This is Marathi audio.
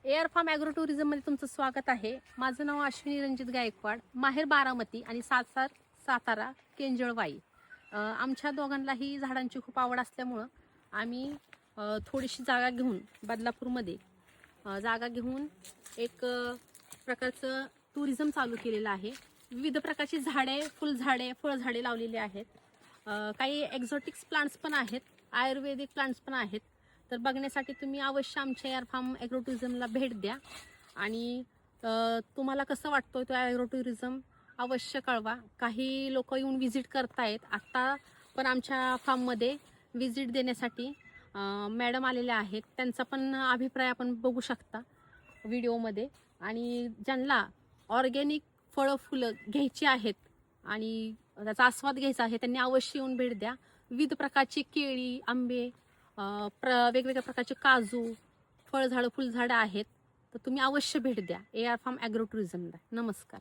एअर फार्म ॲग्रो टुरिझममध्ये तुमचं स्वागत आहे. माझं नाव अश्विनी रणजित गायकवाड, माहेर बारामती आणि सातारा केंजळवाई. आमच्या दोघांनाही झाडांची खूप आवड असल्यामुळं आम्ही थोडीशी जागा घेऊन बदलापूरमध्ये जागा घेऊन एक प्रकारचं टुरिझम चालू केलेलं आहे. विविध प्रकारची झाडे, फुलझाडे, फळझाडे लावलेली आहेत. काही एक्झॉटिक्स प्लांट्स पण आहेत, आयुर्वेदिक प्लांट्स पण आहेत. तर बघण्यासाठी तुम्ही अवश्य आमच्या एअर फार्म ॲग्रो टुरिझमला भेट द्या आणि तुम्हाला कसं वाटतोय तो ॲग्रो टुरिझम अवश्य कळवा. काही लोक येऊन व्हिजिट करतायत. आत्ता पण आमच्या फार्ममध्ये व्हिजिट देण्यासाठी मॅडम आलेल्या आहेत. त्यांचा पण अभिप्राय आपण बघू शकता व्हिडिओमध्ये. आणि ज्यांना ऑर्गॅनिक फळं फुलं घ्यायची आहेत आणि त्याचा आस्वाद घ्यायचा आहे त्यांनी अवश्य येऊन भेट द्या. विविध प्रकारची केळी, आंबे, वेगवेगळ्या प्रकारचे काजू, फळझाडं, फुलझाडं आहेत. तर तुम्ही अवश्य भेट द्या एअर फार्म ॲग्रो टुरिझमला. नमस्कार.